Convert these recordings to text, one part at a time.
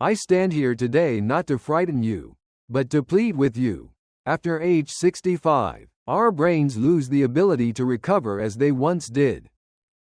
I stand here today not to frighten you, but to plead with you. After age 65, our brains lose the ability to recover as they once did.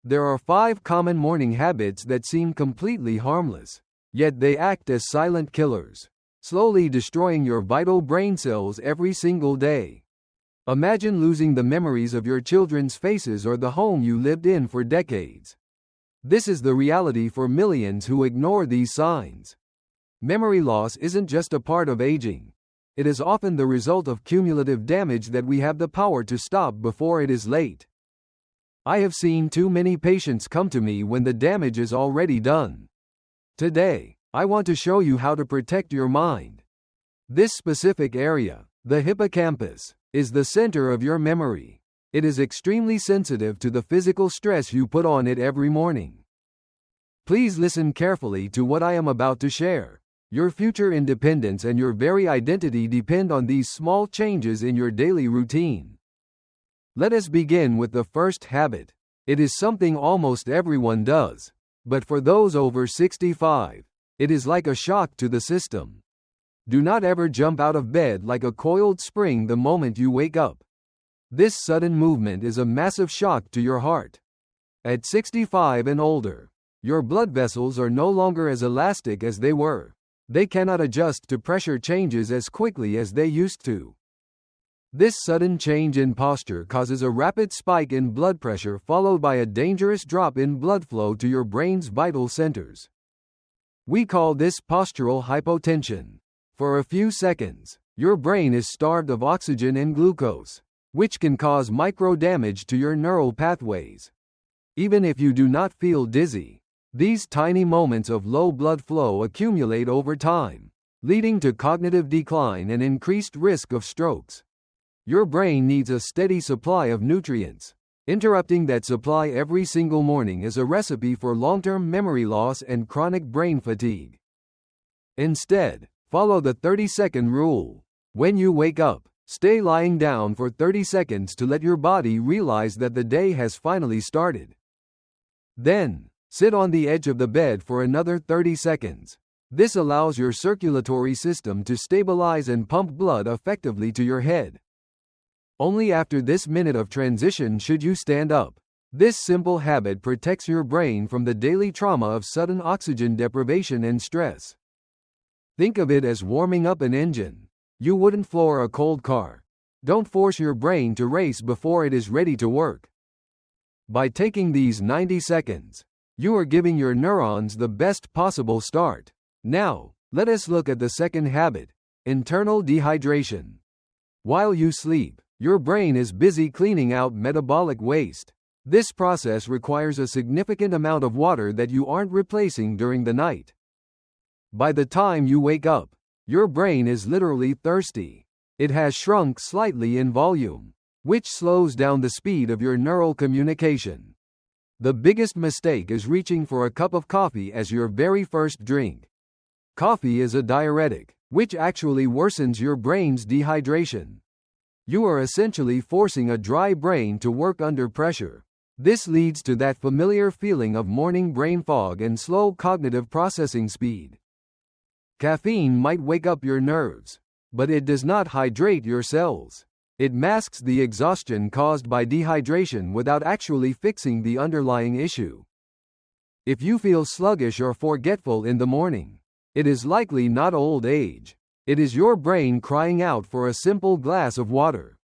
There are 5 common morning habits that seem completely harmless, yet they act as silent killers, slowly destroying your vital brain cells every single day. Imagine losing the memories of your children's faces or the home you lived in for decades. This is the reality for millions who ignore these signs. Memory loss isn't just a part of aging. It is often the result of cumulative damage that we have the power to stop before it is late. I have seen too many patients come to me when the damage is already done. Today, I want to show you how to protect your mind. This specific area, the hippocampus, is the center of your memory. It is extremely sensitive to the physical stress you put on it every morning. Please listen carefully to what I am about to share. Your future independence and your very identity depend on these small changes in your daily routine. Let us begin with the first habit. It is something almost everyone does, but for those over 65, it is like a shock to the system. Do not ever jump out of bed like a coiled spring the moment you wake up. This sudden movement is a massive shock to your heart. At 65 and older, your blood vessels are no longer as elastic as they were. They cannot adjust to pressure changes as quickly as they used to. This sudden change in posture causes a rapid spike in blood pressure followed by a dangerous drop in blood flow to your brain's vital centers. We call this postural hypotension. For a few seconds, your brain is starved of oxygen and glucose, which can cause micro damage to your neural pathways. Even if you do not feel dizzy, these tiny moments of low blood flow accumulate over time, leading to cognitive decline and increased risk of strokes. Your brain needs a steady supply of nutrients. Interrupting that supply every single morning is a recipe for long-term memory loss and chronic brain fatigue. Instead, follow the 30-second rule. When you wake up, stay lying down for 30 seconds to let your body realize that the day has finally started. Then, sit on the edge of the bed for another 30 seconds. This allows your circulatory system to stabilize and pump blood effectively to your head. Only after this minute of transition should you stand up. This simple habit protects your brain from the daily trauma of sudden oxygen deprivation and stress. Think of it as warming up an engine. You wouldn't floor a cold car. Don't force your brain to race before it is ready to work. By taking these 90 seconds, you are giving your neurons the best possible start. Now, let us look at the second habit, internal dehydration. While you sleep, your brain is busy cleaning out metabolic waste. This process requires a significant amount of water that you aren't replacing during the night. By the time you wake up, your brain is literally thirsty. It has shrunk slightly in volume, which slows down the speed of your neural communication. The biggest mistake is reaching for a cup of coffee as your very first drink. Coffee is a diuretic, which actually worsens your brain's dehydration. You are essentially forcing a dry brain to work under pressure. This leads to that familiar feeling of morning brain fog and slow cognitive processing speed. Caffeine might wake up your nerves, but it does not hydrate your cells. It masks the exhaustion caused by dehydration without actually fixing the underlying issue. If you feel sluggish or forgetful in the morning, it is likely not old age. It is your brain crying out for a simple glass of water.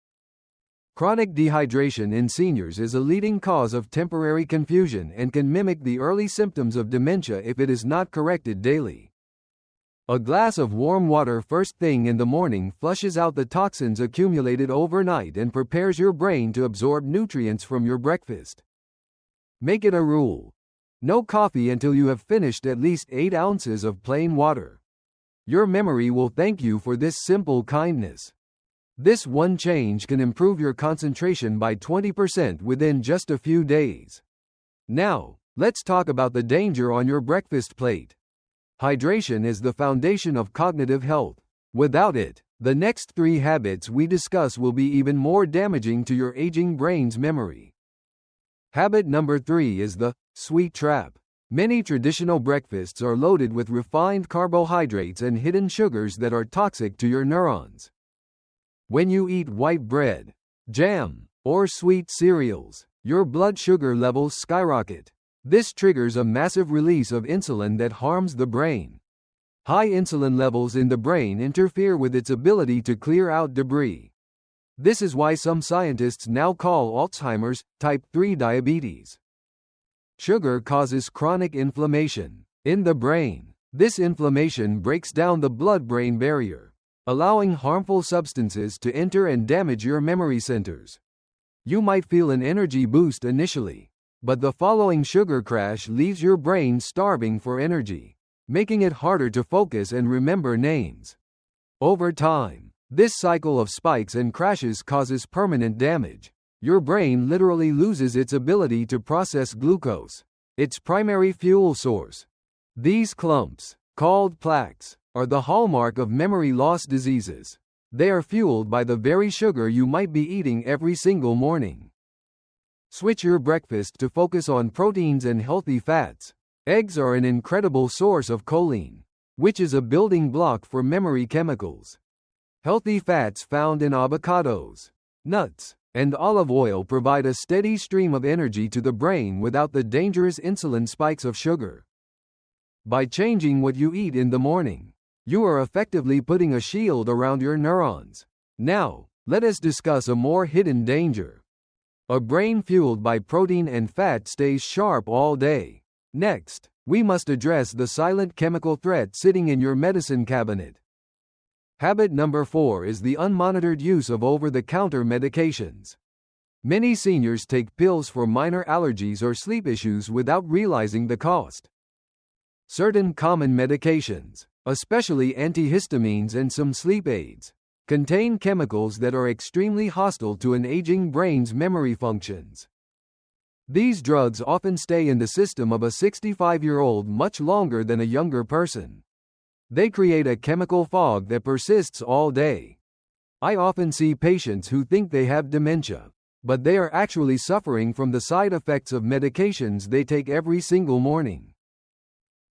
Chronic dehydration in seniors is a leading cause of temporary confusion and can mimic the early symptoms of dementia if it is not corrected daily. A glass of warm water first thing in the morning flushes out the toxins accumulated overnight and prepares your brain to absorb nutrients from your breakfast. Make it a rule. No coffee until you have finished at least 8 ounces of plain water. Your memory will thank you for this simple kindness. This one change can improve your concentration by 20% within just a few days. Now, let's talk about the danger on your breakfast plate. Hydration is the foundation of cognitive health. Without it, the next 3 habits we discuss will be even more damaging to your aging brain's memory. Habit number 3 is the sweet trap. Many traditional breakfasts are loaded with refined carbohydrates and hidden sugars that are toxic to your neurons. When you eat white bread, jam, or sweet cereals, your blood sugar levels skyrocket. This triggers a massive release of insulin that harms the brain. High insulin levels in the brain interfere with its ability to clear out debris. This is why some scientists now call Alzheimer's type 3 diabetes. Sugar causes chronic inflammation in the brain. This inflammation breaks down the blood-brain barrier, allowing harmful substances to enter and damage your memory centers. You might feel an energy boost initially, but the following sugar crash leaves your brain starving for energy, making it harder to focus and remember names. Over time, this cycle of spikes and crashes causes permanent damage. Your brain literally loses its ability to process glucose, its primary fuel source. These clumps, called plaques, are the hallmark of memory loss diseases. They are fueled by the very sugar you might be eating every single morning. Switch your breakfast to focus on proteins and healthy fats. Eggs are an incredible source of choline, which is a building block for memory chemicals. Healthy fats found in avocados, nuts, and olive oil provide a steady stream of energy to the brain without the dangerous insulin spikes of sugar. By changing what you eat in the morning, you are effectively putting a shield around your neurons. Now, let us discuss a more hidden danger. A brain fueled by protein and fat stays sharp all day. Next, we must address the silent chemical threat sitting in your medicine cabinet. Habit number 4 is the unmonitored use of over-the-counter medications. Many seniors take pills for minor allergies or sleep issues without realizing the cost. Certain common medications, especially antihistamines and some sleep aids, contain chemicals that are extremely hostile to an aging brain's memory functions. These drugs often stay in the system of a 65-year-old much longer than a younger person. They create a chemical fog that persists all day. I often see patients who think they have dementia, but they are actually suffering from the side effects of medications they take every single morning.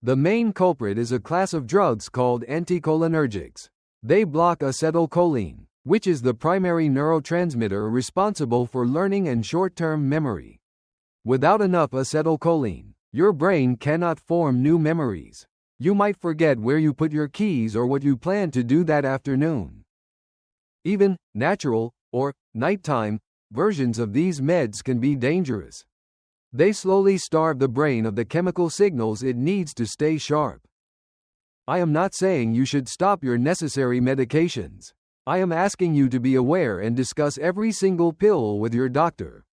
The main culprit is a class of drugs called anticholinergics. They block acetylcholine, which is the primary neurotransmitter responsible for learning and short-term memory. Without enough acetylcholine, your brain cannot form new memories. You might forget where you put your keys or what you planned to do that afternoon. Even natural, or nighttime, versions of these meds can be dangerous. They slowly starve the brain of the chemical signals it needs to stay sharp. I am not saying you should stop your necessary medications. I am asking you to be aware and discuss every single pill with your doctor.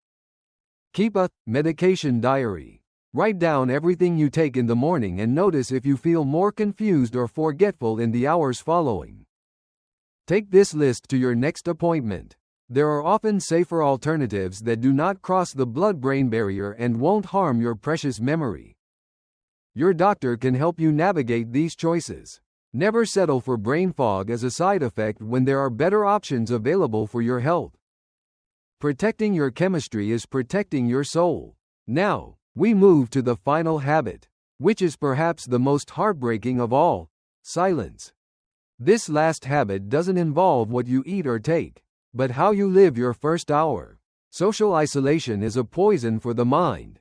Keep a medication diary. Write down everything you take in the morning and notice if you feel more confused or forgetful in the hours following. Take this list to your next appointment. There are often safer alternatives that do not cross the blood-brain barrier and won't harm your precious memory. Your doctor can help you navigate these choices. Never settle for brain fog as a side effect when there are better options available for your health. Protecting your chemistry is protecting your soul. Now, we move to the final habit, which is perhaps the most heartbreaking of all: silence. This last habit doesn't involve what you eat or take, but how you live your first hour. Social isolation is a poison for the mind.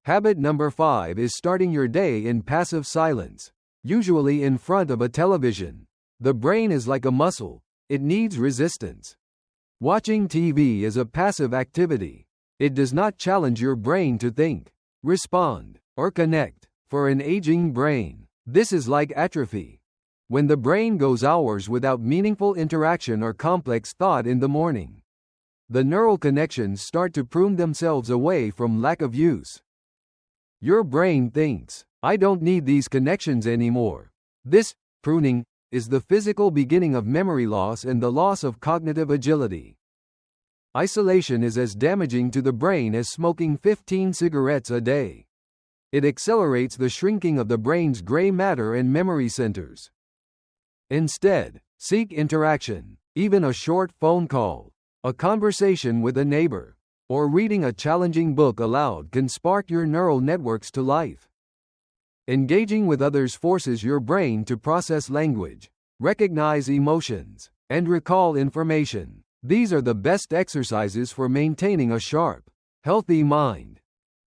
Habit number 5 is starting your day in passive silence, usually in front of a television. The brain is like a muscle, it needs resistance. Watching TV is a passive activity. It does not challenge your brain to think, respond, or connect. For an aging brain, this is like atrophy. When the brain goes hours without meaningful interaction or complex thought in the morning, the neural connections start to prune themselves away from lack of use. Your brain thinks, I don't need these connections anymore. This pruning is the physical beginning of memory loss and the loss of cognitive agility. Isolation is as damaging to the brain as smoking 15 cigarettes a day. It accelerates the shrinking of the brain's gray matter and memory centers. Instead, seek interaction. Even a short phone call, a conversation with a neighbor, or reading a challenging book aloud can spark your neural networks to life. Engaging with others forces your brain to process language, recognize emotions, and recall information. These are the best exercises for maintaining a sharp, healthy mind.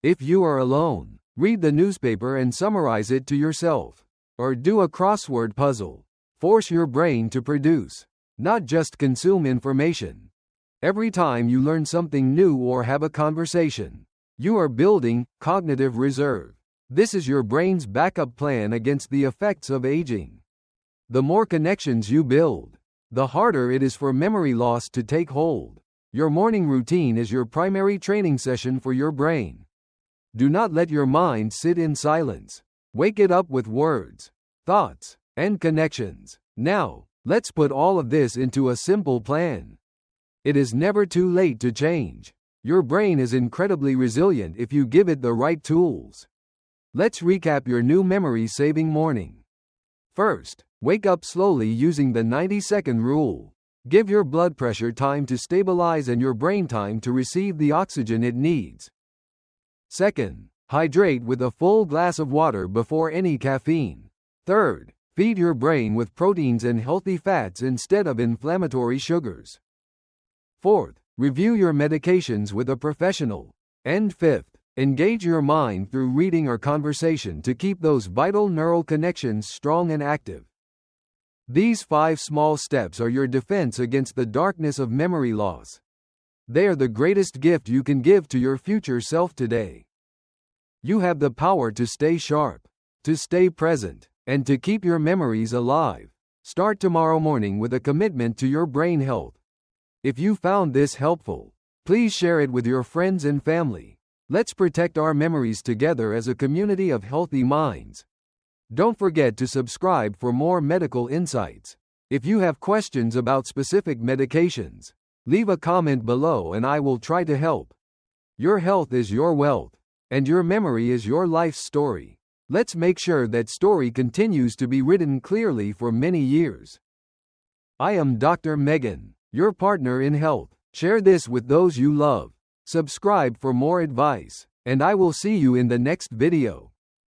If you are alone, read the newspaper and summarize it to yourself. Or do a crossword puzzle. Force your brain to produce, not just consume information. Every time you learn something new or have a conversation, you are building cognitive reserve. This is your brain's backup plan against the effects of aging. The more connections you build, the harder it is for memory loss to take hold. Your morning routine is your primary training session for your brain. Do not let your mind sit in silence. Wake it up with words, thoughts, and connections. Now, let's put all of this into a simple plan. It is never too late to change. Your brain is incredibly resilient if you give it the right tools. Let's recap your new memory-saving morning. First, wake up slowly using the 90-second rule. Give your blood pressure time to stabilize and your brain time to receive the oxygen it needs. Second, hydrate with a full glass of water before any caffeine. Third, feed your brain with proteins and healthy fats instead of inflammatory sugars. Fourth, review your medications with a professional. And fifth, engage your mind through reading or conversation to keep those vital neural connections strong and active. These 5 small steps are your defense against the darkness of memory loss. They are the greatest gift you can give to your future self today. You have the power to stay sharp, to stay present, and to keep your memories alive. Start tomorrow morning with a commitment to your brain health. If you found this helpful, please share it with your friends and family. Let's protect our memories together as a community of healthy minds. Don't forget to subscribe for more medical insights. If you have questions about specific medications, leave a comment below and I will try to help. Your health is your wealth, and your memory is your life's story. Let's make sure that story continues to be written clearly for many years. I am Dr. Megan, your partner in health. Share this with those you love. Subscribe for more advice, and I will see you in the next video.